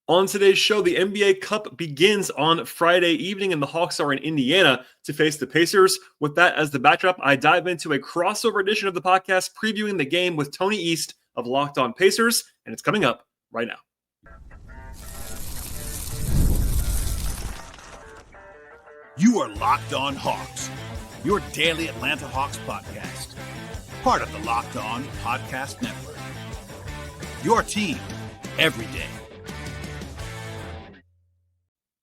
On today's show, the NBA Cup begins on Friday evening, and the Hawks are in Indiana to face the Pacers. With that as the backdrop, I dive into a crossover edition of the podcast previewing the game with Tony East of Locked On Pacers, and it's coming up right now. You are Locked On Hawks, your daily Atlanta Hawks podcast, part of the Locked On Podcast Network. Your team every day.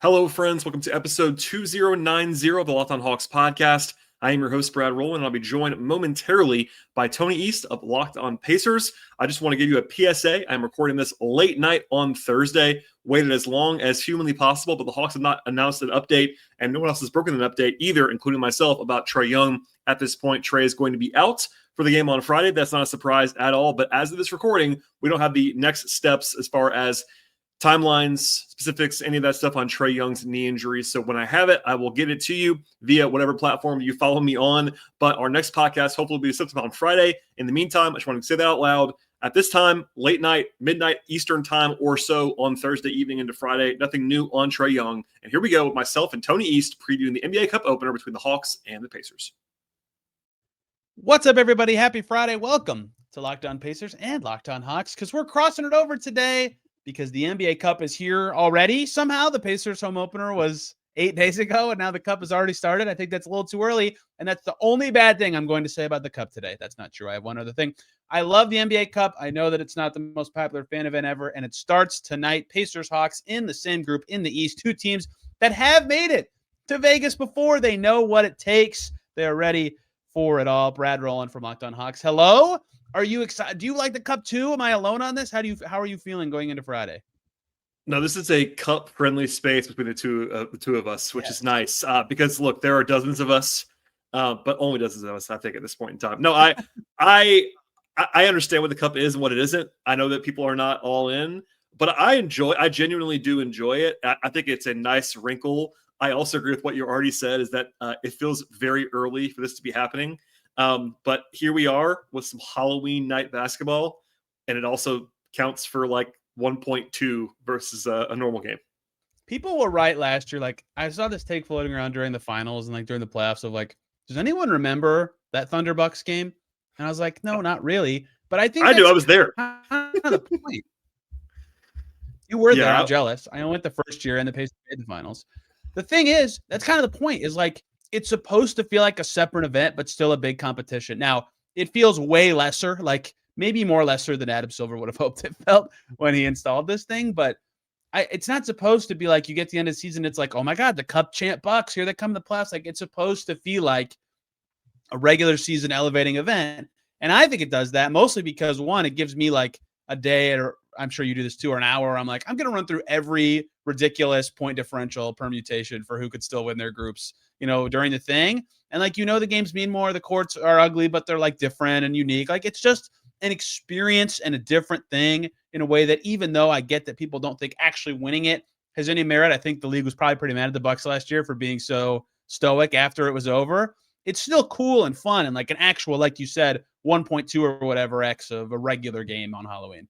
Hello, friends. Welcome to episode 2090 of the Locked On Hawks podcast. I am your host, Brad Rowland, and I'll be joined momentarily by Tony East of Locked On Pacers. I just want to give you a PSA. I'm recording this late night on Thursday, waited as long as humanly possible, but the Hawks have not announced an update, and no one else has broken an update either, including myself, about Trae Young. At this point, Trae is going to be out for the game on Friday. That's not a surprise at all, but as of this recording, we don't have the next steps as far as timelines, specifics, any of that stuff on Trae Young's knee injury. So when I have it, I will get it to you via whatever platform you follow me on. But our next podcast hopefully will be sometime on Friday. In the meantime, I just want to say that out loud. At this time, late night, midnight Eastern time or so on Thursday evening into Friday, nothing new on Trae Young. And here we go with myself and Tony East previewing the NBA Cup opener between the Hawks and the Pacers. What's up, everybody? Happy Friday. Welcome to Locked On Pacers and Locked On Hawks, because we're crossing it over today because the NBA Cup is here already. Somehow the Pacers home opener was 8 days ago, and now the Cup has already started. I think that's a little too early, and that's the only bad thing I'm going to say about the Cup today. That's not true. I have one other thing. I love the NBA Cup. I know that it's not the most popular fan event ever, and it starts tonight. Pacers, Hawks in the same group in the East. Two teams that have made it to Vegas before. They know what it takes. They are ready for it all. Brad Rowland from Locked On Hawks. Hello. Are you excited? Do you like the Cup too? Am I alone on this? How are you feeling going into Friday? No, this is a cup-friendly space between the two of us, which is nice. Because look, there are dozens of us, but only dozens of us, I think, at this point in time. No, I understand what the Cup is and what it isn't. I know that people are not all in, but I genuinely do enjoy it. I think it's a nice wrinkle. I also agree with what you already said, is that it feels very early for this to be happening. But here we are with some Halloween night basketball, and it also counts for like 1.2 versus a normal game. People were right last year. Like, I saw this take floating around during the finals and like during the playoffs of like, does anyone remember that Thunder Bucks game? And I was like, no, not really. But I think I do. I was there. The point. You were there. I'm jealous. I went the first year and the Pacers made the finals. The thing is, that's kind of the point, is like, it's supposed to feel like a separate event, but still a big competition. Now, it feels way lesser, like maybe more lesser than Adam Silver would have hoped it felt when he installed this thing. But it's not supposed to be like you get to the end of the season, it's like, oh my God, the Cup champ Bucks, here they come to the playoffs. Like, it's supposed to feel like a regular season elevating event. And I think it does that mostly because, one, it gives me like a day, or I'm sure you do this too, or an hour. I'm like, I'm going to run through every ridiculous point differential permutation for who could still win their groups, during the thing. And like, the games mean more. The courts are ugly, but they're like different and unique. Like, it's just an experience and a different thing in a way that, even though I get that people don't think actually winning it has any merit, I think the league was probably pretty mad at the Bucks last year for being so stoic after it was over. It's still cool and fun and like an actual, like you said, 1.2 or whatever X of a regular game on Halloween.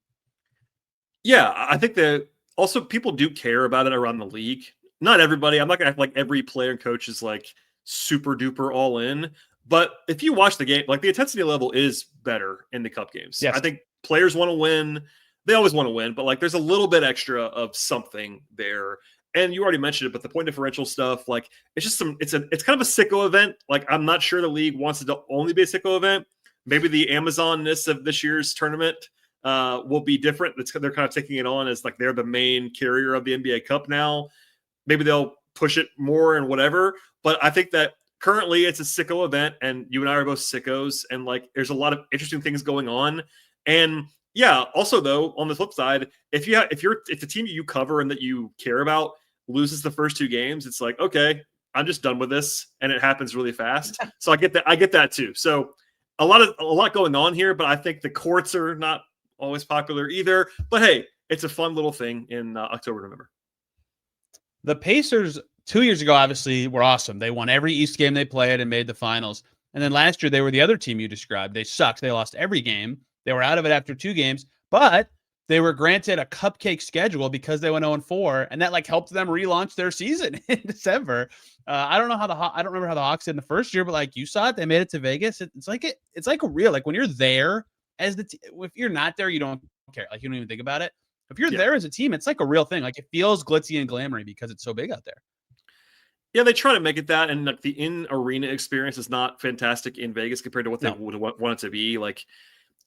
Yeah, I think that also people do care about it around the league. Not everybody. I'm not going to act like every player and coach is like super duper all in. But if you watch the game, like, the intensity level is better in the Cup games. Yes. I think players want to win. They always want to win, but like, there's a little bit extra of something there. And you already mentioned it, but the point differential stuff, like, it's just it's kind of a sicko event. Like, I'm not sure the league wants it to only be a sicko event. Maybe the Amazon-ness of this year's tournament will be different. They're kind of taking it on as like they're the main carrier of the NBA Cup now. Maybe they'll push it more and whatever. But I think that currently it's a sicko event, and you and I are both sickos, and like, there's a lot of interesting things going on. And yeah, also though, on the flip side, if the team you cover and that you care about loses the first two games, it's like, okay, I'm just done with this, and it happens really fast. So I get that too. So a lot going on here, but I think the courts are not always popular either. But hey, it's a fun little thing in October, November. The Pacers 2 years ago, obviously, were awesome. They won every East game they played and made the finals. And then last year, they were the other team you described. They sucked. They lost every game. They were out of it after 2 games, but they were granted a cupcake schedule because they went 0-4, and that like helped them relaunch their season in December. I don't know how I don't remember how the Hawks did in the first year, but like you saw it, they made it to Vegas. It's like a real, like when you're there as if you're not there, you don't care. Like you don't even think about it. If you're there as a team, it's like a real thing. Like it feels glitzy and glamoury because it's so big out there. Yeah, they try to make it that, and like the in-arena experience is not fantastic in Vegas compared to what they would want it to be. Like,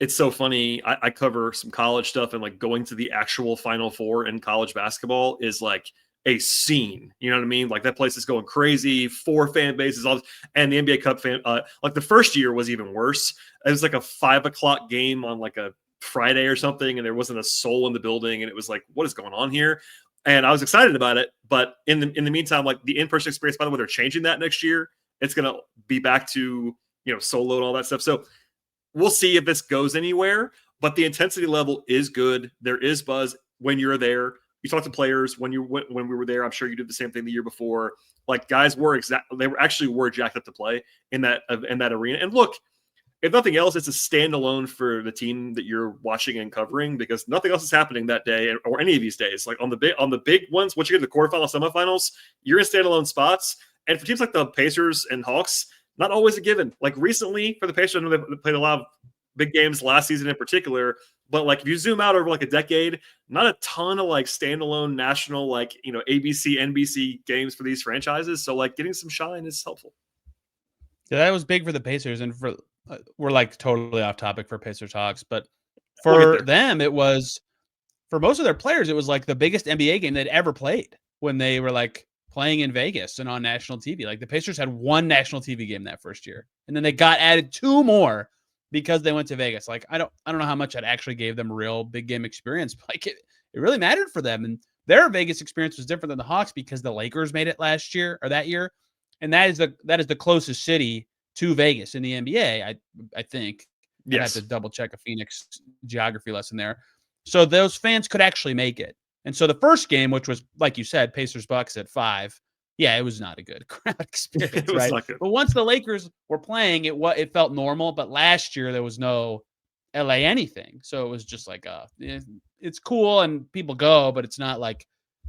it's so funny. I cover some college stuff, and like going to the actual Final Four in college basketball is like a scene. You know what I mean? Like that place is going crazy. 4 fan bases, all this, and the NBA Cup fan. Like the first year was even worse. It was like a 5:00 game on like a Friday or something, and there wasn't a soul in the building, and it was like, what is going on here? And I was excited about it, but in the meantime, like the in-person experience, by the way, they're changing that next year. It's going to be back to, solo and all that stuff. So we'll see if this goes anywhere, but the intensity level is good. There is buzz when you're there. You talk to players when we were there. I'm sure you did the same thing the year before. Like guys were were jacked up to play in that arena. And look, if nothing else, it's a standalone for the team that you're watching and covering because nothing else is happening that day or any of these days. Like on the big ones, once you get to the quarterfinals, semifinals, you're in standalone spots. And for teams like the Pacers and Hawks, not always a given. Like recently for the Pacers, I know they played a lot of big games last season in particular. But like if you zoom out over like a decade, not a ton of like standalone national ABC, NBC games for these franchises. So like getting some shine is helpful. Yeah, that was big for the Pacers, and we're like totally off topic for Pacers Hawks, but for them, it was for most of their players, it was like the biggest NBA game they'd ever played when they were like playing in Vegas and on national TV. Like the Pacers had 1 national TV game that first year, and then they got added 2 more because they went to Vegas. Like I don't know how much that actually gave them real big game experience, but like it really mattered for them. And their Vegas experience was different than the Hawks because the Lakers made it that year, and that is the closest city to Vegas in the NBA, I think. Yes. I have to double check a Phoenix geography lesson there. So those fans could actually make it. And so the first game, which was, like you said, Pacers Bucks at 5, it was not a good crowd experience, right? But once the Lakers were playing, it felt normal. But last year there was no LA anything. So it was just like it's cool and people go, but it's not like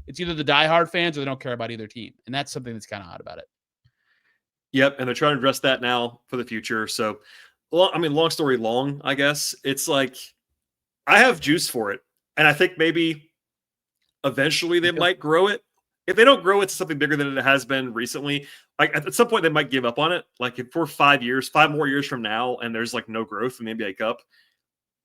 it's either the diehard fans or they don't care about either team. And that's something that's kind of odd about it. Yep, and they're trying to address that now for the future. So, long story long, I guess. It's like I have juice for it, and I think maybe eventually they might grow it. If they don't grow it to something bigger than it has been recently, like at some point they might give up on it. Like if for 5 more years from now, and there's like no growth in the NBA Cup,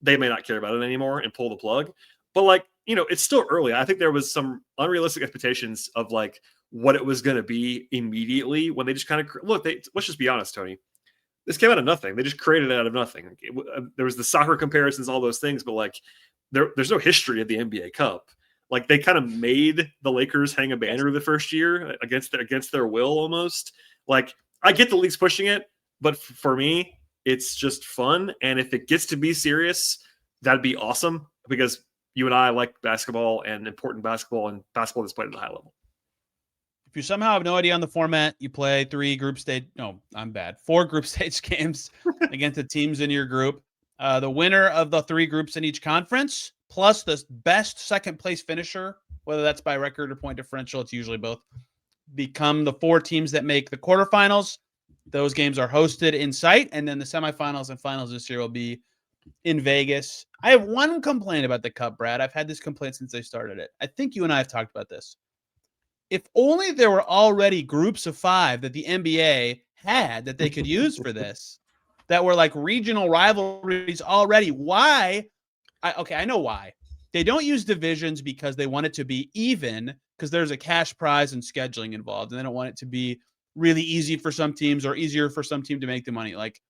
they may not care about it anymore and pull the plug. But it's still early. I think there was some unrealistic expectations of like what it was going to be immediately when they just kind of let's just be honest, Tony. This came out of nothing. They just created it out of nothing. There was the soccer comparisons, all those things, but like there's no history of the NBA Cup. Like they kind of made the Lakers hang a banner the first year against their will almost. Like I get the league's pushing it, but for me, it's just fun. And if it gets to be serious, that'd be awesome because you and I like basketball and important basketball and basketball that's played at a high level. If you somehow have no idea on the format, you play 4 group stage games against the teams in your group. The winner of the 3 groups in each conference, plus the best second place finisher, whether that's by record or point differential, it's usually both, become the 4 teams that make the quarterfinals. Those games are hosted in site, and then the semifinals and finals this year will be in Vegas. I have one complaint about the Cup, Brad. I've had this complaint since they started it. I think you and I have talked about this. If only there were already groups of 5 that the NBA had that they could use for this, that were like regional rivalries already. Why? I know why. They don't use divisions because they want it to be even, because there's a cash prize and scheduling involved, and they don't want it to be really easy for some teams or easier for some team to make the money. Like,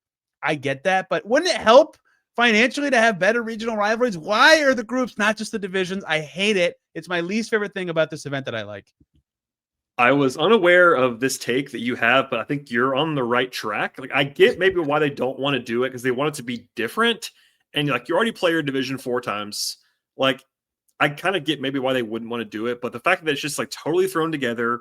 I get that, but wouldn't it help financially to have better regional rivalries? Why are the groups, not just the divisions? I hate it. It's my least favorite thing about this event that I like. I was unaware of this take that you have, but I think you're on the right track. Like, I get maybe why they don't want to do it because they want it to be different. And like, you already play your division 4 times. Like, I kind of get maybe why they wouldn't want to do it. But the fact that it's just like totally thrown together,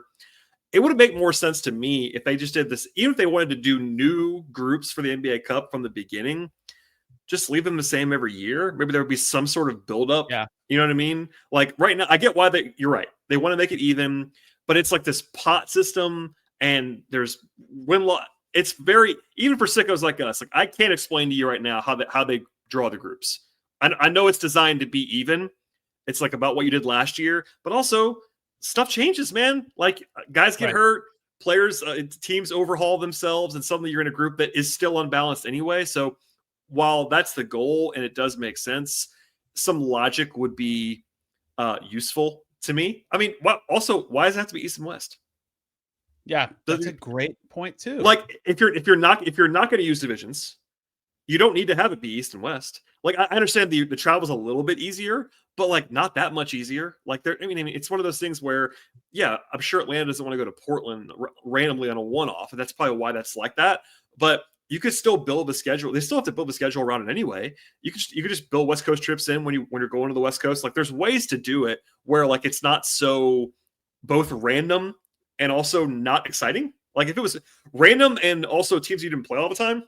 it would make more sense to me if they just did this. Even if they wanted to do new groups for the NBA Cup from the beginning, just leave them the same every year. Maybe there would be some sort of buildup. Yeah. You know what I mean? Like right now, I get why you're right. They want to make it even, but it's like this pot system and there's win-loss. It's very, even for sickos like us, like I can't explain to you right now how they draw the groups. I know it's designed to be even. It's like about what you did last year, but also stuff changes, man. Like guys get hurt, players, teams overhaul themselves, and suddenly you're in a group that is still unbalanced anyway. So while that's the goal and it does make sense, some logic would be useful to me. I mean, why does it have to be East and West? Yeah, that's a great point too. Like if you're not going to use divisions, you don't need to have it be East and West. Like I understand the travel's a little bit easier, but like not that much easier. Like I mean, it's one of those things where, yeah, I'm sure Atlanta doesn't want to go to Portland randomly on a one-off, and that's probably why that's like that. But you could still build the schedule. They still have to build the schedule around it anyway. You could just build West Coast trips in when you're going to the West Coast. Like there's ways to do it where like it's not so both random and also not exciting. Like if it was random and also teams you didn't play all the time,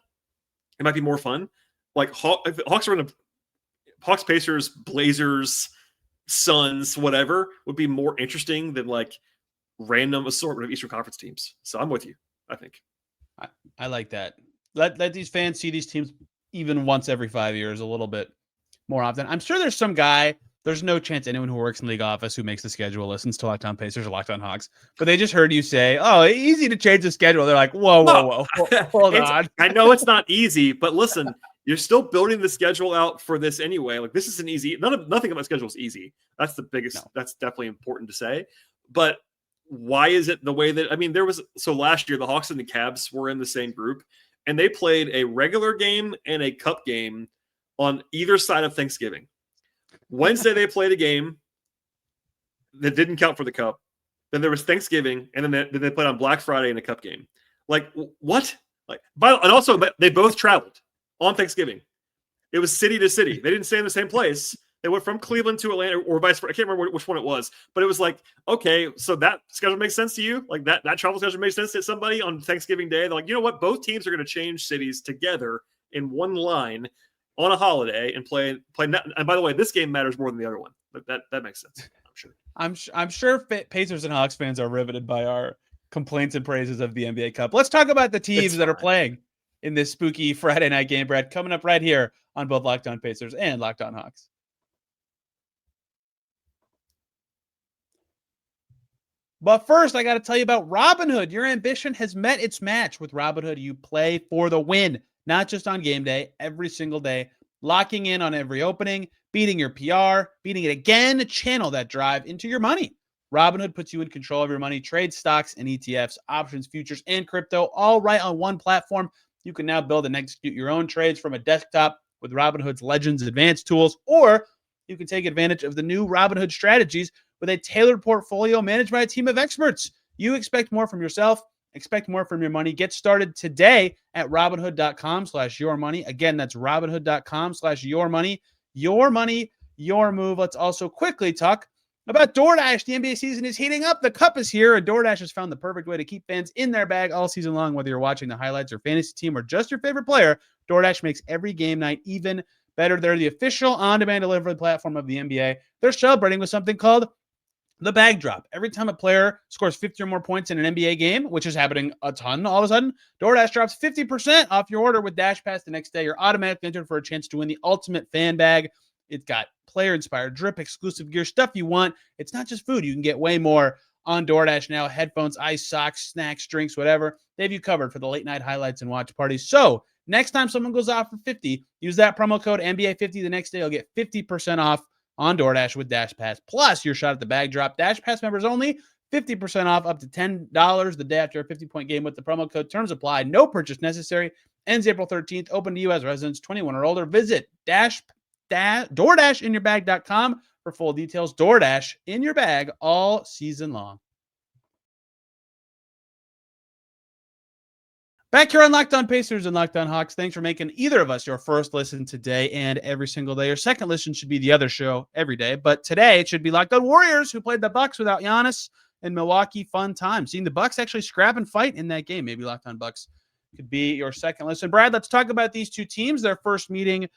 it might be more fun. Like if Hawks are in Hawks, Pacers, Blazers, Suns, whatever would be more interesting than like random assortment of Eastern Conference teams. So I'm with you. I think I like that. Let these fans see these teams even once every 5 years, a little bit more often. I'm sure there's some guy. There's no chance anyone who works in league office who makes the schedule listens to Locked On Pacers or Locked On Hawks, but they just heard you say, "Oh, easy to change the schedule." They're like, "Whoa, hold on." I know it's not easy, but listen, you're still building the schedule out for this anyway. Like this isn't easy. Nothing about schedule is easy. That's the biggest. No. That's definitely important to say. But why is it the way that? I mean, last year the Hawks and the Cavs were in the same group, and they played a regular game and a cup game on either side of Thanksgiving. Wednesday, they played a game that didn't count for the cup. Then there was Thanksgiving, and then they played on Black Friday in a cup game. Like, what? Like, and also, they both traveled on Thanksgiving. It was city to city. They didn't stay in the same place. They went from Cleveland to Atlanta or vice versa. I can't remember which one it was, but it was like, okay, so that schedule makes sense to you? Like, that travel schedule makes sense to somebody on Thanksgiving Day? They're like, you know what? Both teams are going to change cities together in one line on a holiday and play. And by the way, this game matters more than the other one. That makes sense. I'm sure. I'm sure Pacers and Hawks fans are riveted by our complaints and praises of the NBA Cup. Let's talk about the teams that are playing in this spooky Friday night game, Brad. Coming up right here on both Locked On Pacers and Locked On Hawks. But first, I got to tell you about Robinhood. Your ambition has met its match with Robinhood. You play for the win. Not just on game day, every single day, locking in on every opening, beating your PR, beating it again, channel that drive into your money. Robinhood puts you in control of your money, trade stocks and ETFs, options, futures, and crypto, all right on one platform. You can now build and execute your own trades from a desktop with Robinhood's Legends advanced tools, or you can take advantage of the new Robinhood Strategies with a tailored portfolio managed by a team of experts. You expect more from yourself. Expect more from your money. Get started today at Robinhood.com/yourmoney. Again, that's Robinhood.com/yourmoney. Your money, your move. Let's also quickly talk about DoorDash. The NBA season is heating up. The cup is here, and DoorDash has found the perfect way to keep fans in their bag all season long. Whether you're watching the highlights or fantasy team or just your favorite player, DoorDash makes every game night even better. They're the official on-demand delivery platform of the NBA. They're celebrating with something called the bag drop. Every time a player scores 50 or more points in an NBA game, which is happening a ton all of a sudden, DoorDash drops 50% off your order with Dash Pass the next day. You're automatically entered for a chance to win the ultimate fan bag. It's got player-inspired drip, exclusive gear, stuff you want. It's not just food. You can get way more on DoorDash now. Headphones, ice, socks, snacks, drinks, whatever. They have you covered for the late-night highlights and watch parties. So next time someone goes off for 50, use that promo code NBA50 the next day. You'll get 50% off on DoorDash with Dash Pass, plus your shot at the bag drop. Dash Pass members only, 50% off up to $10 the day after a 50-point game with the promo code. Terms apply. No purchase necessary. Ends April 13th. Open to U.S. residents 21 or older. Visit DoorDashinYourBag.com for full details. DoorDash in your bag all season long. Back here on Locked On Pacers and Locked On Hawks. Thanks for making either of us your first listen today and every single day. Your second listen should be the other show every day. But today it should be Locked On Warriors, who played the Bucks without Giannis in Milwaukee. Fun time. Seeing the Bucks actually scrap and fight in that game. Maybe Locked On Bucks could be your second listen. Brad, let's talk about these two teams. Their first meeting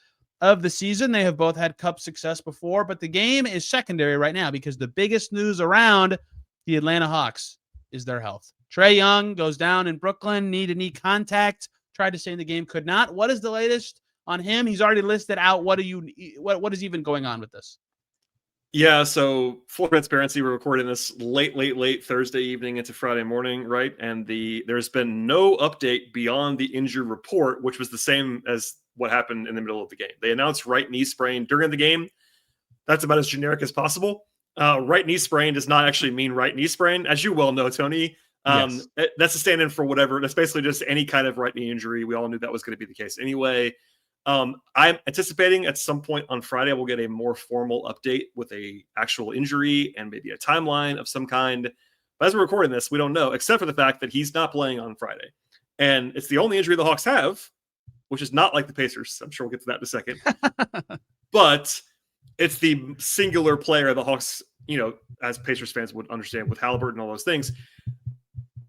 of the season. They have both had cup success before, but the game is secondary right now because the biggest news around the Atlanta Hawks is their health. Trae Young goes down in Brooklyn, knee-to-knee contact, tried to stay in the game, could not. What is the latest on him? He's already listed out. What is even going on with this? Yeah, so full transparency, we're recording this late Thursday evening into Friday morning, right? And there's been no update beyond the injury report, which was the same as what happened in the middle of the game. They announced right knee sprain during the game. That's about as generic as possible. Right knee sprain does not actually mean right knee sprain, as you well know, Tony. Yes. That's a stand-in for whatever. That's basically just any kind of right knee injury. We all knew that was going to be the case anyway. I'm anticipating at some point on Friday we'll get a more formal update with a actual injury and maybe a timeline of some kind. But as we're recording this, we don't know, except for the fact that he's not playing on Friday. And it's the only injury the Hawks have, which is not like the Pacers. I'm sure we'll get to that in a second. But it's the singular player the Hawks, as Pacers fans would understand with Halliburton and all those things.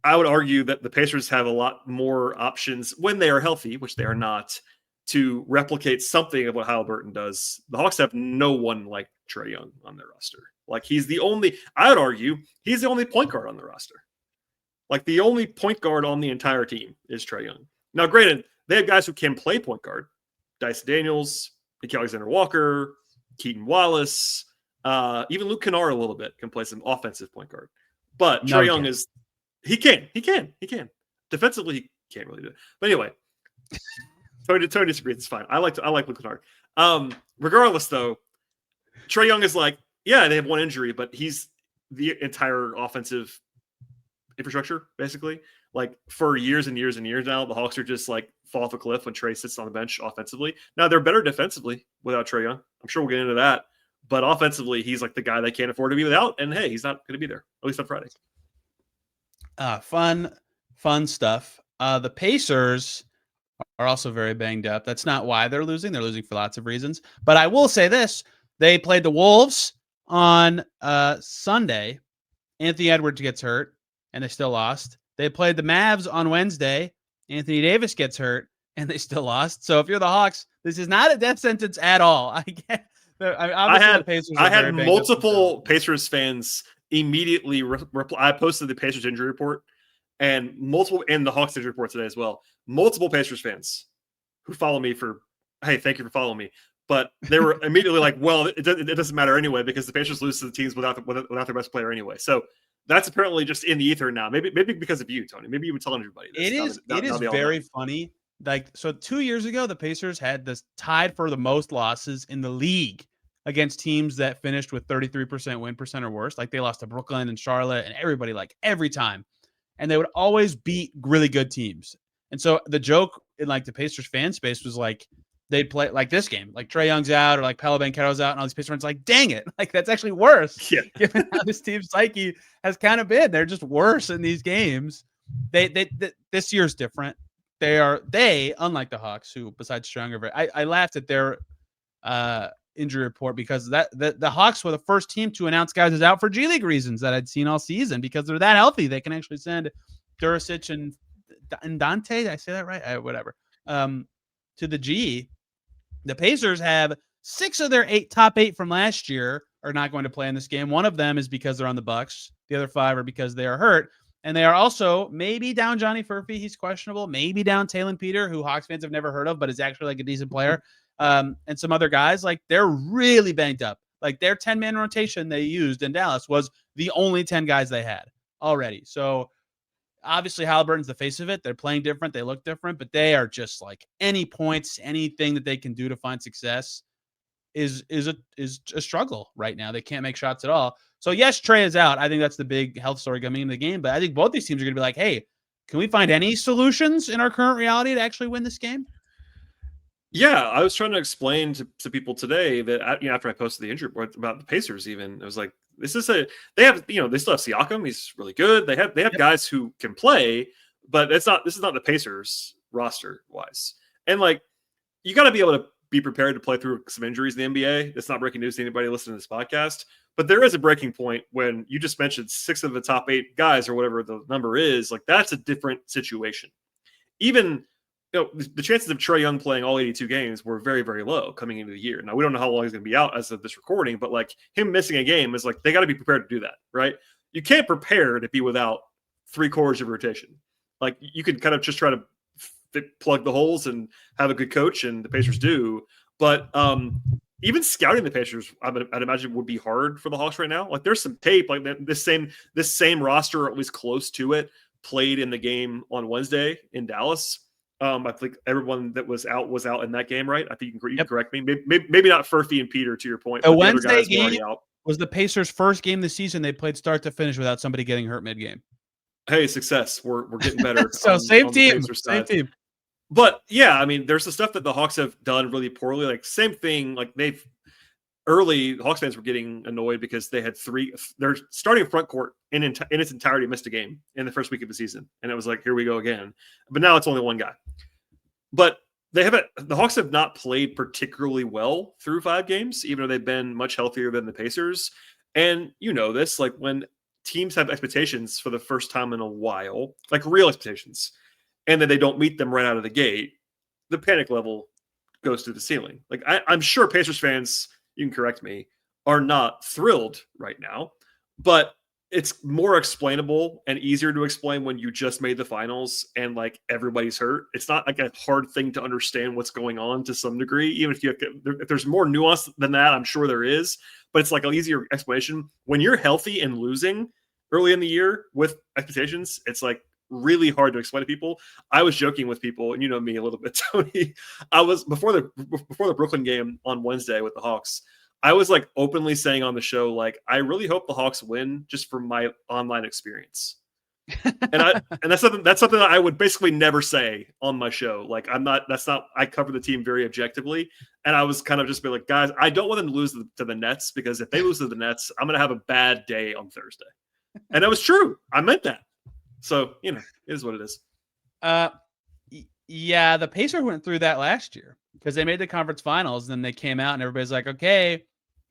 I would argue that the Pacers have a lot more options when they are healthy, which they are not, to replicate something of what Halliburton does. The Hawks have no one like Trae Young on their roster. Like I would argue, he's the only point guard on the roster. Like the only point guard on the entire team is Trae Young. Now, granted, they have guys who can play point guard. Dyson Daniels, Nick Alexander-Walker, Keaton Wallace, even Luke Kennard a little bit can play some offensive point guard. But Trae Young he can. Defensively, he can't really do it. But anyway, Tony disagrees. It's fine. I like Luke Kennard. Regardless, though, Trae Young is like, yeah, they have one injury, but he's the entire offensive infrastructure, basically. Like for years and years and years now, the Hawks are just like fall off a cliff when Trae sits on the bench offensively. Now they're better defensively without Trae Young. I'm sure we'll get into that. But offensively, he's like the guy they can't afford to be without. And hey, he's not going to be there, at least on Friday. Fun stuff. The Pacers are also very banged up. That's not why they're losing. They're losing for lots of reasons. But I will say this. They played the Wolves on Sunday. Anthony Edwards gets hurt, and they still lost. They played the Mavs on Wednesday. Anthony Davis gets hurt, and they still lost. So if you're the Hawks, this is not a death sentence at all. I had multiple Pacers fans immediately reply. I posted the Pacers injury report and the Hawks injury report today as well. Multiple Pacers fans who follow me hey, thank you for following me. But they were immediately like, well, it doesn't matter anyway because the Pacers lose to the teams without their best player anyway. So that's apparently just in the ether now. Maybe because of you, Tony. Maybe you've been telling everybody this. It is very funny. Like, so 2 years ago, the Pacers had this tied for the most losses in the league against teams that finished with 33% win percent or worse. Like they lost to Brooklyn and Charlotte and everybody, like every time. And they would always beat really good teams. And so the joke in like the Pacers fan space was like, they'd play like this game, like Trae Young's out or like Paolo Banchero's out and all these Pacers fans like, dang it. Like that's actually worse. Yeah. Given how this team's psyche has kind of been. They're just worse in these games. They this year's different. They, unlike the Hawks, who besides stronger, I laughed at their injury report because the Hawks were the first team to announce guys is out for G League reasons that I'd seen all season because they're that healthy. They can actually send Duricic and Dante. Did I say that right? Whatever. To the G. The Pacers have 6 of their top 8 from last year are not going to play in this game. One of them is because they're on the Bucks. The other 5 are because they are hurt. And they are also maybe down Johnny Furphy. He's questionable. Maybe down Talon Peter, who Hawks fans have never heard of, but is actually like a decent player. And some other guys. Like they're really banged up. Like their 10-man rotation they used in Dallas was the only 10 guys they had already. So obviously Halliburton's the face of it. They're playing different. They look different, but they are just like any points, anything that they can do to find success is a struggle right now. They can't make shots at all. So yes, Trae is out. I think that's the big health story coming into the game, but I think both these teams are going to be like, hey, can we find any solutions in our current reality to actually win this game? Yeah, I was trying to explain to people today that after I posted the injury report about the Pacers, even it was like they still have Siakam. He's really good. They have guys who can play, but this is not the Pacers roster wise. And like you got to be able to be prepared to play through some injuries in the NBA. That's not breaking news to anybody listening to this podcast, but there is a breaking point when you just mentioned 6 of the top 8 guys or whatever the number is. Like that's a different situation. Even the chances of Trae Young playing all 82 games were very, very low coming into the year. Now, we don't know how long he's going to be out as of this recording, but like him missing a game is like, they got to be prepared to do that, right? You can't prepare to be without 3/4 of rotation. Like you could kind of just try to plug the holes and have a good coach, and the Pacers do. But even scouting the Pacers, I'd imagine would be hard for the Hawks right now. Like there's some tape, like this same roster, or at least close to it, played in the game on Wednesday in Dallas. I think everyone that was out in that game, right? I think you can correct me. Maybe not Furphy and Peter, to your point. The but Wednesday the other guys game were already out. Was the Pacers' first game this season they played start to finish without somebody getting hurt mid-game. Hey, success. We're getting better. So same team. But yeah, I mean, there's the stuff that the Hawks have done really poorly. Like same thing. Like the Hawks fans were getting annoyed because they had their starting front court in its entirety missed a game in the first week of the season, and it was like, here we go again. But now it's only one guy. But the Hawks have not played particularly well through 5 games, even though they've been much healthier than the Pacers. And you know this, like when teams have expectations for the first time in a while, like real expectations, and then they don't meet them right out of the gate, the panic level goes through the ceiling. Like I'm sure Pacers fans, you can correct me, are not thrilled right now, but it's more explainable and easier to explain when you just made the finals and like everybody's hurt. It's not like a hard thing to understand what's going on to some degree, even if there's more nuance than that, I'm sure there is, but it's like an easier explanation. When you're healthy and losing early in the year with expectations, it's like really hard to explain to people. I was joking with people, and you know me a little bit, Tony. I was before the Brooklyn game on Wednesday with the Hawks, I was like openly saying on the show, like, I really hope the Hawks win just from my online experience. and that's something that I would basically never say on my show. Like I cover the team very objectively. And I was kind of just be like, guys, I don't want them to lose to the Nets, because if they lose to the Nets, I'm going to have a bad day on Thursday. And that was true. I meant that. So, you know, it is what it is. Yeah, the Pacers went through that last year because they made the conference finals, and then they came out and everybody's like, okay,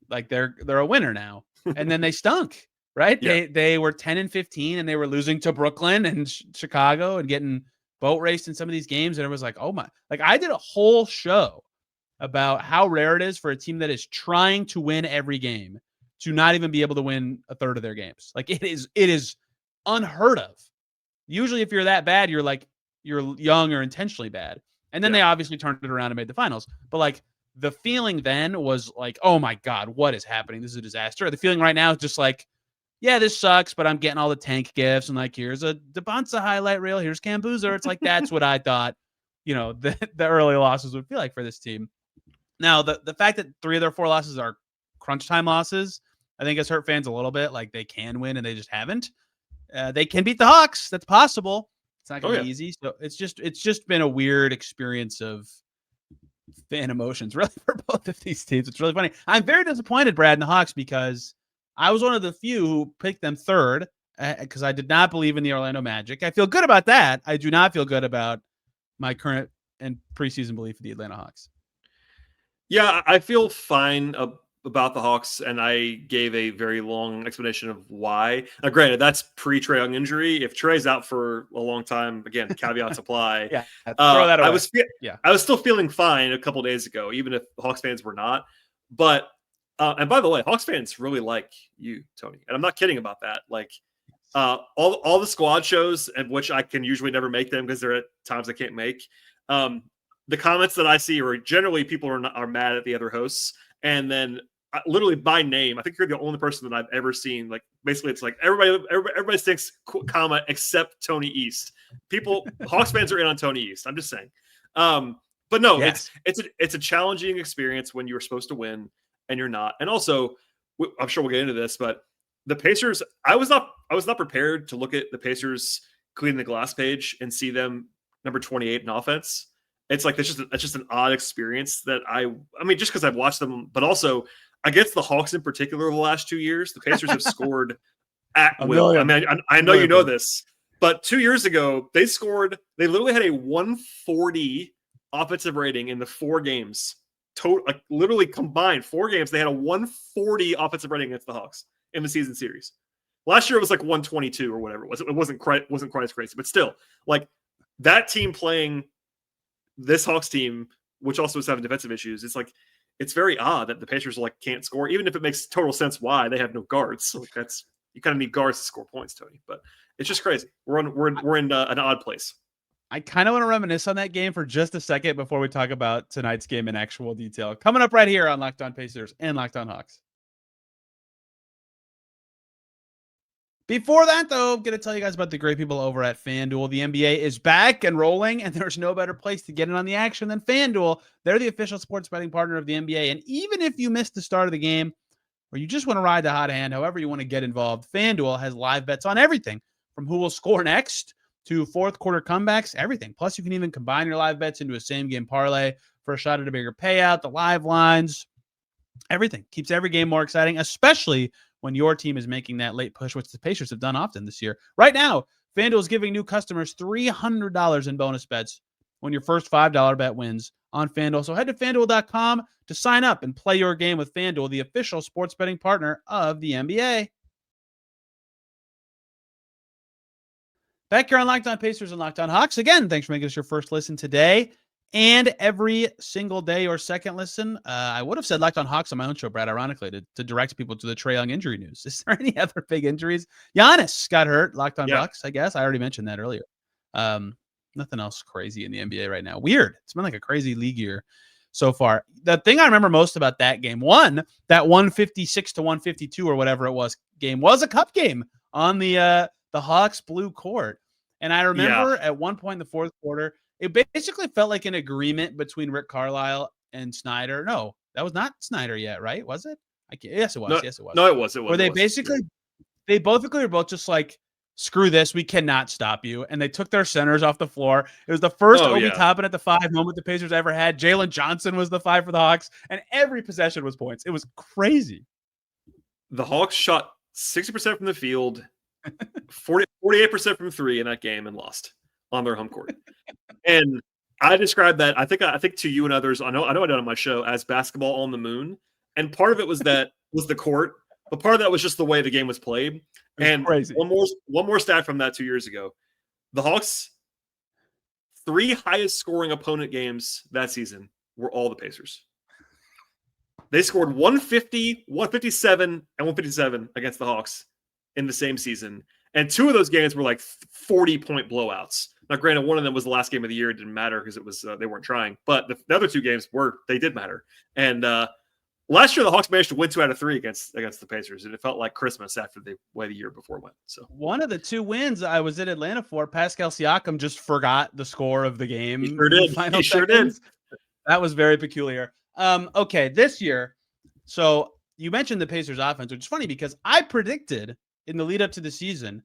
like they're a winner now. And then they stunk, right? Yeah. They were 10-15 and they were losing to Brooklyn and Chicago and getting boat raced in some of these games. And it was like, oh my, like I did a whole show about how rare it is for a team that is trying to win every game to not even be able to win a third of their games. Like it is unheard of. Usually if you're that bad, you're young or intentionally bad. And then they obviously turned it around and made the finals. But like the feeling then was like, oh my God, what is happening? This is a disaster. The feeling right now is just like, yeah, this sucks, but I'm getting all the tank gifts. And like, here's a DeBonsa highlight reel. Here's Cam Boozer. It's like, that's what I thought, you know, the early losses would feel like for this team. Now, the fact that 3 of their 4 losses are crunch time losses, I think has hurt fans a little bit. Like they can win and they just haven't. They can beat the Hawks. That's possible. It's not going to be easy. So it's just been a weird experience of fan emotions, really, for both of these teams. It's really funny. I'm very disappointed, Brad, in the Hawks, because I was one of the few who picked them third because I did not believe in the Orlando Magic. I feel good about that. I do not feel good about my current and preseason belief in the Atlanta Hawks. Yeah, I feel fine about the Hawks, and I gave a very long explanation of why. Now, granted, that's pre-Trae Young injury. If Trae's out for a long time, again, caveats apply. Yeah, throw that away. I was still feeling fine a couple days ago, even if Hawks fans were not. But and by the way, Hawks fans really like you, Tony, and I'm not kidding about that. Like all the squad shows, and which I can usually never make them because they're at times I can't make. The comments that I see are generally people are mad at the other hosts, and then literally by name, I think you're the only person that I've ever seen. Like basically, it's like everybody thinks comma except Tony East. Hawks fans are in on Tony East. I'm just saying. But no, yes. it's a challenging experience when you're supposed to win and you're not. And also, I'm sure we'll get into this, but the Pacers, I was not prepared to look at the Pacers cleaning the glass page and see them number 28 in offense. It's like it's just an odd experience that I mean, just because I've watched them, but also against the Hawks in particular the last 2 years, the Pacers have scored at will. I mean, I know you know this, but 2 years ago they literally had a 140 offensive rating in the 4 games. Like literally combined 4 games, they had a 140 offensive rating against the Hawks in the season series. Last year it was like 122 or whatever it was. It wasn't quite as crazy, but still, like that team playing this Hawks team, which also is having defensive issues, it's very odd that the Pacers can't score, even if it makes total sense why they have no guards. So you kind of need guards to score points, Tony. But it's just crazy. We're in an odd place. I kind of want to reminisce on that game for just a second before we talk about tonight's game in actual detail. Coming up right here on Locked On Pacers and Locked On Hawks. Before that, though, I'm going to tell you guys about the great people over at FanDuel. The NBA is back and rolling, and there's no better place to get in on the action than FanDuel. They're the official sports betting partner of the NBA, and even if you missed the start of the game or you just want to ride the hot hand, however you want to get involved, FanDuel has live bets on everything from who will score next to fourth quarter comebacks, everything. Plus, you can even combine your live bets into a same-game parlay for a shot at a bigger payout, the live lines, everything. Keeps every game more exciting, especially when your team is making that late push, which the Pacers have done often this year. Right now, FanDuel is giving new customers $300 in bonus bets when your first $5 bet wins on FanDuel. So head to FanDuel.com to sign up and play your game with FanDuel, the official sports betting partner of the NBA. Back here on Locked On Pacers and Locked On Hawks. Again, thanks for making us your first listen today and every single day or second listen. I would have said Locked On Hawks on my own show, Brad, ironically, to direct people to the Trae Young injury news. Is there any other big injuries? Giannis got hurt. Locked On Bucks, I guess. I already mentioned that earlier. Nothing else crazy in the NBA right now. Weird. It's been like a crazy league year so far. The thing I remember most about that game, that 156-152 or whatever it was game, was a cup game on the Hawks blue court. And I remember at one point in the fourth quarter, it basically felt like an agreement between Rick Carlisle and Snyder. No, that was not Snyder yet, right? Was it? Yes, it was. Yes, it was. No, it was. Where they basically, they both were both just like, screw this, we cannot stop you. And they took their centers off the floor. It was the first Obi Toppin at the 5 moment the Pacers ever had. Jalen Johnson was the 5 for the Hawks, and every possession was points. It was crazy. The Hawks shot 60% from the field, 48% from 3 in that game, and lost on their home court. And I described that, I think to you and others, I know I did on my show, as basketball on the moon. And part of it was the court, but part of that was just the way the game was played. And crazy. One more stat from that 2 years ago. The Hawks' 3 highest scoring opponent games that season were all the Pacers. They scored 150, 157, and 157 against the Hawks in the same season. And 2 of those games were like 40-point blowouts. Now, granted, one of them was the last game of the year. It didn't matter because it was they weren't trying. But the other 2 games did matter. And last year, the Hawks managed to win 2 out of 3 against the Pacers, and it felt like Christmas after the way the year before went. So one of the 2 wins I was in Atlanta for, Pascal Siakam just forgot the score of the game. He sure did. He sure did. That was very peculiar. Okay, this year, so you mentioned the Pacers offense, which is funny because I predicted in the lead up to the season,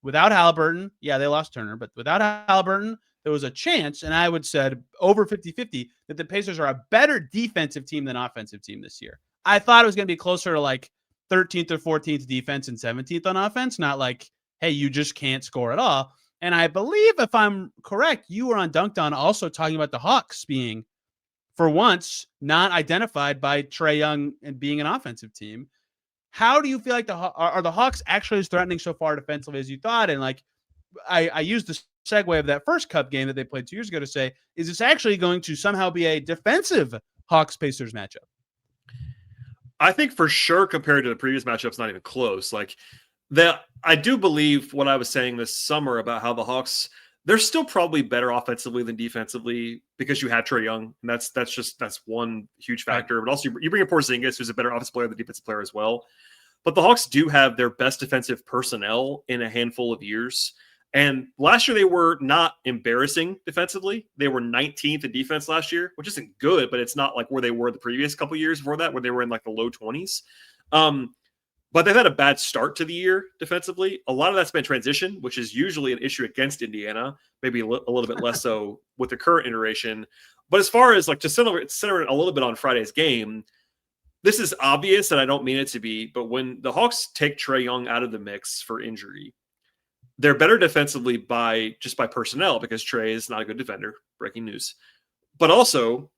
without Halliburton, they lost Turner, but without Halliburton, there was a chance, and I would said over 50-50, that the Pacers are a better defensive team than offensive team this year. I thought it was going to be closer to like 13th or 14th defense and 17th on offense, not like, hey, you just can't score at all. And I believe, if I'm correct, you were on Dunked On also talking about the Hawks being, for once, not identified by Trae Young and being an offensive team. How do you feel like are the Hawks actually as threatening so far defensively as you thought? And like, I used the segue of that first Cup game that they played 2 years ago to say, is this actually going to somehow be a defensive Hawks-Pacers matchup? I think for sure, compared to the previous matchup, it's not even close. Like, I do believe what I was saying this summer about how the Hawks, they're still probably better offensively than defensively because you had Trae Young, and that's one huge factor. But also, you bring in Porzingis, who's a better offensive player than defensive player as well. But the Hawks do have their best defensive personnel in a handful of years. And last year, they were not embarrassing defensively. They were 19th in defense last year, which isn't good, but it's not like where they were the previous couple years before that, where they were in like the low 20s. But they've had a bad start to the year defensively. A lot of that's been transition, which is usually an issue against Indiana, maybe a little bit less so with the current iteration. But as far as like to center it a little bit on Friday's game, this is obvious, and I don't mean it to be, but when the Hawks take Trae Young out of the mix for injury, they're better defensively by personnel because Trae is not a good defender. Breaking news. But also,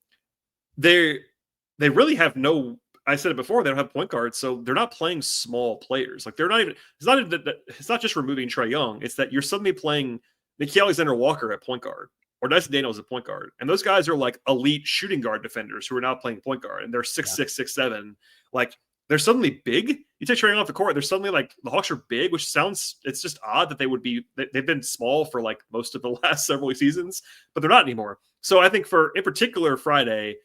they really have no. I said it before. They don't have point guards, so they're not playing small players. Like they're not even. It's not just removing Trae Young. It's that you're suddenly playing Nickeil Alexander-Walker at point guard, or Dyson Daniels at point guard. And those guys are like elite shooting guard defenders who are now playing point guard, and they're 6'6", 6'7". Like, they're suddenly big. You take Trae Young off the court, they're suddenly like, the Hawks are big, which sounds, it's just odd that they've been small for like most of the last several seasons, but they're not anymore. So I think in particular Friday,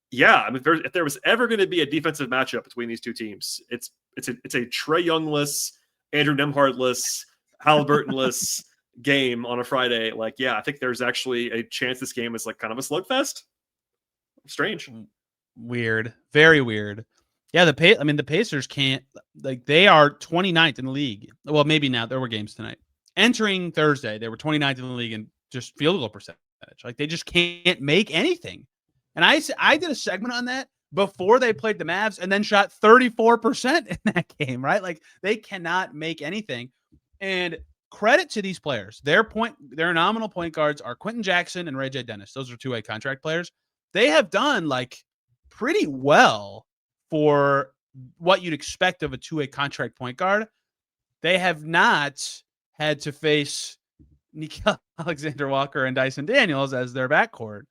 yeah, I mean, if there was ever going to be a defensive matchup between these two teams, it's a Trae Young-less, Andrew Nembhard-less, Halliburton-less game on a Friday. Like, yeah, I think there's actually a chance this game is like kind of a slugfest. Strange. Weird. Very weird. Yeah, the Pacers can't, like, they are 29th in the league. Well, maybe now. There were games tonight. Entering Thursday, they were 29th in the league in just field goal percentage. Like, they just can't make anything. And I did a segment on that before they played the Mavs and then shot 34% in that game, right? Like, they cannot make anything. And credit to these players. Their nominal point guards are Quentin Jackson and Ray J. Dennis. Those are two-way contract players. They have done like pretty well for what you'd expect of a two-way contract point guard. They have not had to face Nickeil Alexander-Walker and Dyson Daniels as their backcourt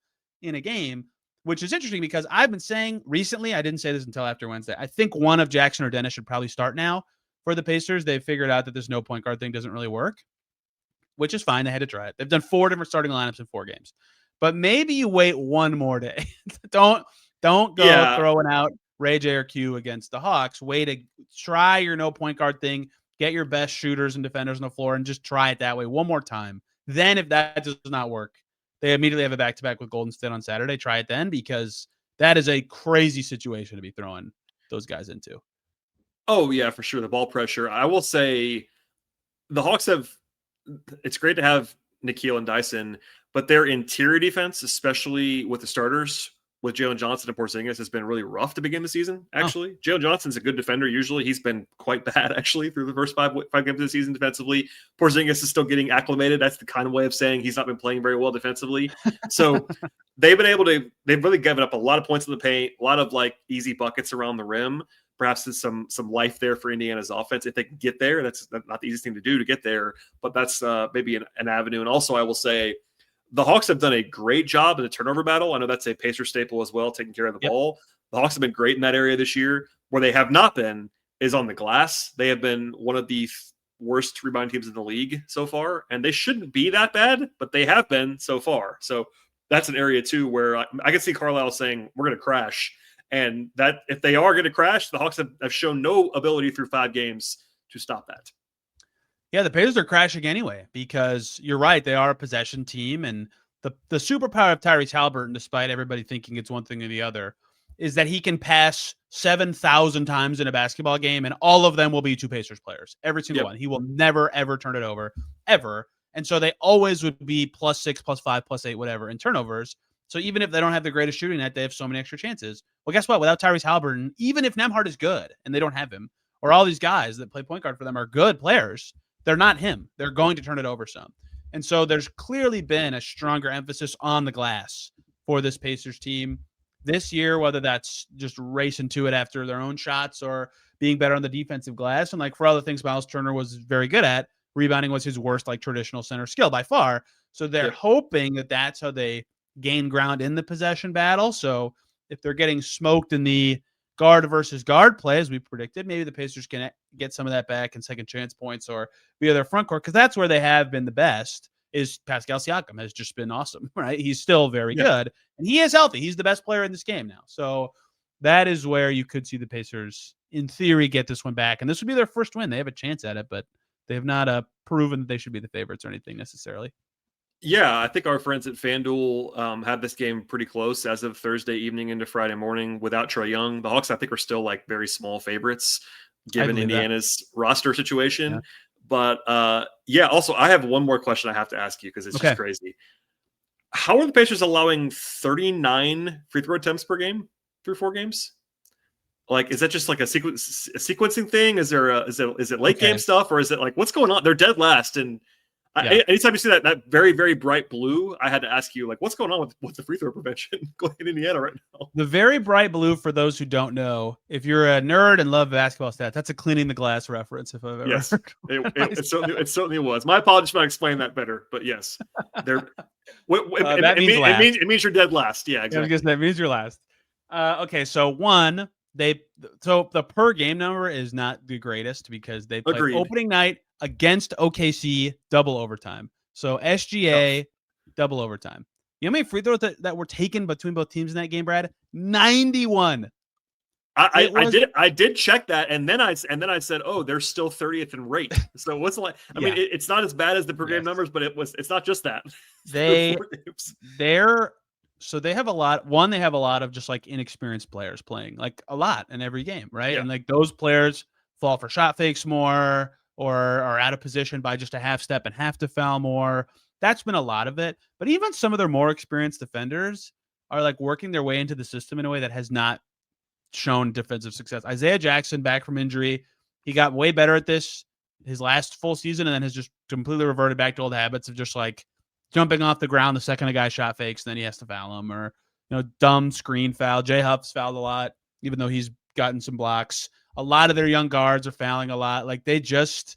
in a game, which is interesting because I've been saying recently, I didn't say this until after Wednesday, I think one of Jackson or Dennis should probably start now for the Pacers. They've figured out that this no point guard thing doesn't really work, which is fine. They had to try it. They've done 4 different starting lineups in 4 games. But maybe you wait one more day. Don't go throwing out Ray J or Q against the Hawks. Wait to try your no point guard thing. Get your best shooters and defenders on the floor and just try it that way one more time. Then if that does not work, they immediately have a back-to-back with Golden State on Saturday. Try it then, because that is a crazy situation to be throwing those guys into. Oh, yeah, for sure. The ball pressure. I will say the Hawks it's great to have Nickeil and Dyson, but their interior defense, especially with the starters, with Jalen Johnson and Porzingis, has been really rough to begin the season, actually. Oh. Jalen Johnson's a good defender usually. He's been quite bad, actually, through the first five games of the season defensively. Porzingis is still getting acclimated. That's the kind of way of saying he's not been playing very well defensively. So they've really given up a lot of points in the paint, a lot of like easy buckets around the rim. Perhaps there's some life there for Indiana's offense if they can get there. That's not the easiest thing to do to get there, but that's maybe an avenue. And also, I will say, the Hawks have done a great job in the turnover battle. I know that's a Pacer staple as well, taking care of the ball. The Hawks have been great in that area this year. Where they have not been is on the glass. They have been one of the worst rebound teams in the league so far, and they shouldn't be that bad, but they have been so far. So that's an area too where I can see Carlisle saying we're going to crash, and that if they are going to crash, the Hawks have shown no ability through 5 games to stop that. Yeah, the Pacers are crashing anyway, because you're right. They are a possession team, and the superpower of Tyrese Halliburton, despite everybody thinking it's one thing or the other, is that he can pass 7,000 times in a basketball game, and all of them will be 2 Pacers players. Every single one. He will never, ever turn it over, ever. And so they always would be +6, +5, +8, whatever in turnovers. So even if they don't have the greatest shooting net, they have so many extra chances. Well, guess what? Without Tyrese Halliburton, even if Nembhard is good and they don't have him, or all these guys that play point guard for them are good players, they're not him. They're going to turn it over some. And so there's clearly been a stronger emphasis on the glass for this Pacers team this year, whether that's just racing to it after their own shots or being better on the defensive glass. And like for other things, Miles Turner was very good at. Rebounding was his worst, like traditional center skill by far. So they're hoping that that's how they gain ground in the possession battle. So if they're getting smoked in the guard versus guard play, as we predicted, maybe the Pacers can get some of that back in second chance points or via their front court, because that's where they have been the best. Is Pascal Siakam has just been awesome, right? He's still very good, and he is healthy. He's the best player in this game now. So that is where you could see the Pacers, in theory, get this one back, and this would be their first win. They have a chance at it, but they have not proven that they should be the favorites or anything necessarily. Yeah, I think our friends at FanDuel had this game pretty close as of Thursday evening into Friday morning without Trae Young. The Hawks, I think, are still like very small favorites given Indiana's roster situation. Yeah. But also, I have one more question I have to ask you because it's just crazy. How are the Pacers allowing 39 free throw attempts per game through 4 games? Like, is that just like a sequencing thing? Is it late game stuff, or is it like what's going on? They're dead last, and Anytime you see that very, very bright blue, I had to ask you, like, what's going on with the free throw prevention in Indiana right now? The very bright blue, for those who don't know, if you're a nerd and love basketball stats, that's a cleaning the glass reference. If I've ever heard it certainly was. My apologies for not explaining that better, but yes, it means you're dead last. Yeah, exactly. Yeah, that means you're last. Okay, so the per game number is not the greatest because they played opening night against OKC double overtime. So SGA double overtime. You know how many free throws that were taken between both teams in that game, Brad? 91. I did check that, and then I said, oh, they're still 30th in rate. So what's like? I mean, it's not as bad as the per game numbers, but it's not just that. So they have a lot. One, they have a lot of just like inexperienced players playing, like a lot in every game, right? Yeah. And like those players fall for shot fakes more, or are out of position by just a half step and have to foul more. That's been a lot of it. But even some of their more experienced defenders are like working their way into the system in a way that has not shown defensive success. Isaiah Jackson, back from injury, he got way better at this his last full season, and then has just completely reverted back to old habits of just like jumping off the ground the second a guy shot fakes, and then he has to foul him, or dumb screen foul. Jay Huff's fouled a lot, even though he's gotten some blocks. A lot of their young guards are fouling a lot. Like they just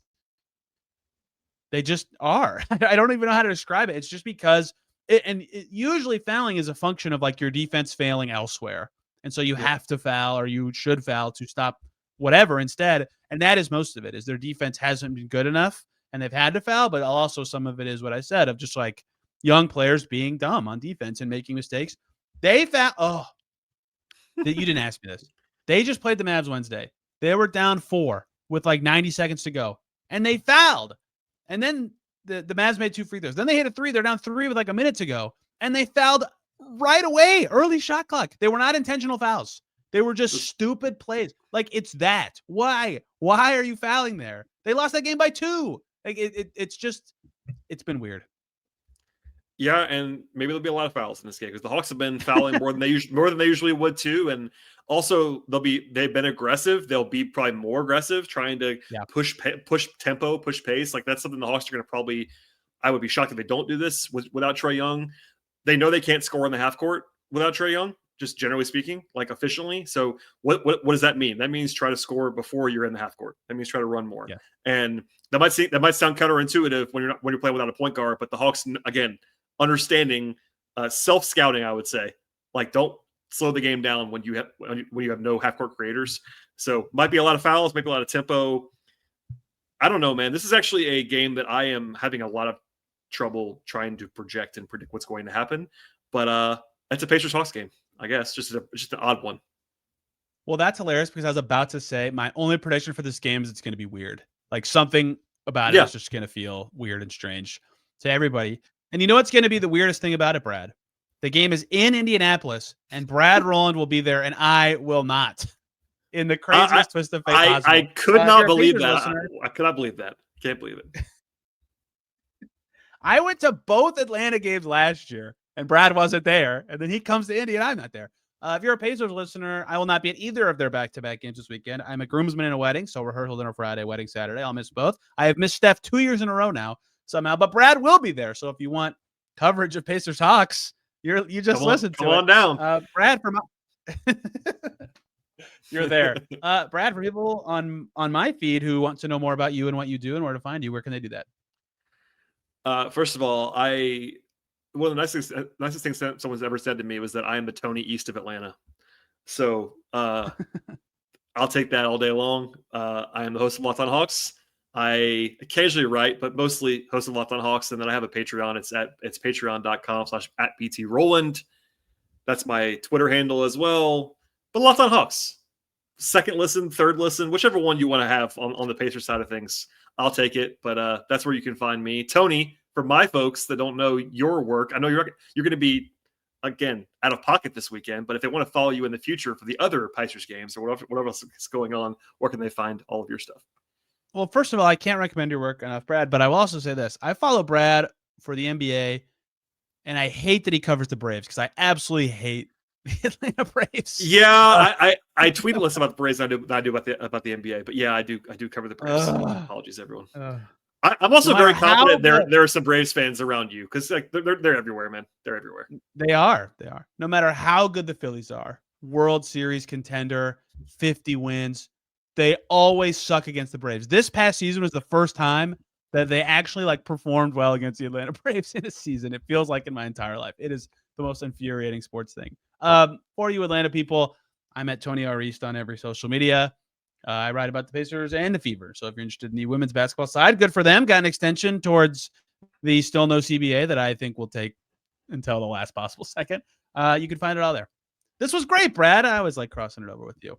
are. I don't even know how to describe it. It's just because usually fouling is a function of like your defense failing elsewhere. And so you have to foul, or you should foul to stop whatever instead. And that is most of it, is their defense hasn't been good enough and they've had to foul. But also some of it is what I said of just like young players being dumb on defense and making mistakes. They foul. You didn't ask me this. They just played the Mavs Wednesday. They were down 4 with like 90 seconds to go, and they fouled. And then the Mavs made 2 free throws. Then they hit a 3. They're down 3 with like a minute to go, and they fouled right away. Early shot clock. They were not intentional fouls. They were just stupid plays. Like, it's that. Why? Why are you fouling there? They lost that game by 2. Like it's been weird. Yeah, and maybe there'll be a lot of fouls in this game because the Hawks have been fouling more than they usually would too, and also they've been aggressive. They'll be probably more aggressive, trying to push tempo, push pace. Like that's something the Hawks are going to probably. I would be shocked if they don't do this without Trae Young. They know they can't score in the half court without Trae Young, just generally speaking, like efficiently. So what does that mean? That means try to score before you're in the half court. That means try to run more. Yeah. And that might sound counterintuitive when you're playing without a point guard, but the Hawks, again, understanding self-scouting, I would say, like don't slow the game down when you have no half-court creators. So might be a lot of fouls, maybe a lot of tempo. I don't know, man. This is actually a game that I am having a lot of trouble trying to project and predict what's going to happen. But it's a Pacers-Hawks game, I guess. Just an odd one. Well, that's hilarious because I was about to say my only prediction for this game is it's going to be weird. Like something about it is just going to feel weird and strange to everybody. And you know what's going to be the weirdest thing about it, Brad? The game is in Indianapolis, and Brad Rowland will be there, and I will not. In the craziest twist of fate possible. I could not believe that. I could not believe that. Can't believe it. I went to both Atlanta games last year, and Brad wasn't there. And then he comes to Indy, and I'm not there. If you're a Pacers listener, I will not be at either of their back-to-back games this weekend. I'm a groomsman in a wedding, so rehearsal dinner Friday, wedding Saturday. I'll miss both. I have missed Steph 2 years in a row now. Somehow, but Brad will be there. So if you want coverage of Pacers Hawks, you just listen to it. Come on down, Brad. You're there, Brad. For people on my feed who want to know more about you and what you do and where to find you, where can they do that? First of all, one of the nicest things someone's ever said to me was that I am the Tony east of Atlanta. So I'll take that all day long. I am the host of Locked On Hawks. I occasionally write, but mostly host of Locked On Hawks, and then I have a Patreon. It's patreon.com/@BTRowland. That's my Twitter handle as well. But Locked On Hawks, second listen, third listen, whichever one you want to have on the Pacers side of things, I'll take it. But that's where you can find me, Tony. For my folks that don't know your work, I know you're going to be again out of pocket this weekend. But if they want to follow you in the future for the other Pacers games or whatever else is going on, where can they find all of your stuff? Well, first of all, I can't recommend your work enough, Brad, but I will also say this. I follow Brad for the NBA, and I hate that he covers the Braves because I absolutely hate the Atlanta Braves. Yeah, I tweet less about the Braves than I do about the NBA, but yeah, I do cover the Braves. Apologies, everyone. I'm also No very matter how confident good- there are some Braves fans around you because like they're everywhere, man. They're everywhere. They are. No matter how good the Phillies are, World Series contender, 50 wins, they always suck against the Braves. This past season was the first time that they actually like performed well against the Atlanta Braves in a season. It feels like in my entire life. It is the most infuriating sports thing. For you Atlanta people, I'm at Tony R. East on every social media. I write about the Pacers and the Fever. So if you're interested in the women's basketball side, good for them. Got an extension towards the still no CBA that I think will take until the last possible second. You can find it all there. This was great, Brad. I always like crossing it over with you.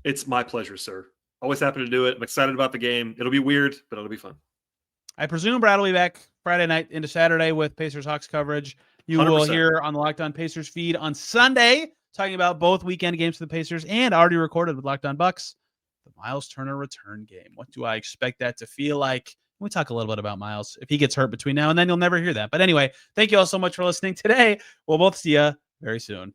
It's my pleasure, sir. Always happy to do it. I'm excited about the game. It'll be weird, but it'll be fun. I presume Brad will be back Friday night into Saturday with Pacers Hawks coverage. You 100%. will hear on the Locked On Pacers feed on Sunday, talking about both weekend games for the Pacers and already recorded with Locked On Bucks, the Miles Turner return game. What do I expect that to feel like? We talk a little bit about Miles. If he gets hurt between now and then, you'll never hear that. But anyway, thank you all so much for listening today. We'll both see you very soon.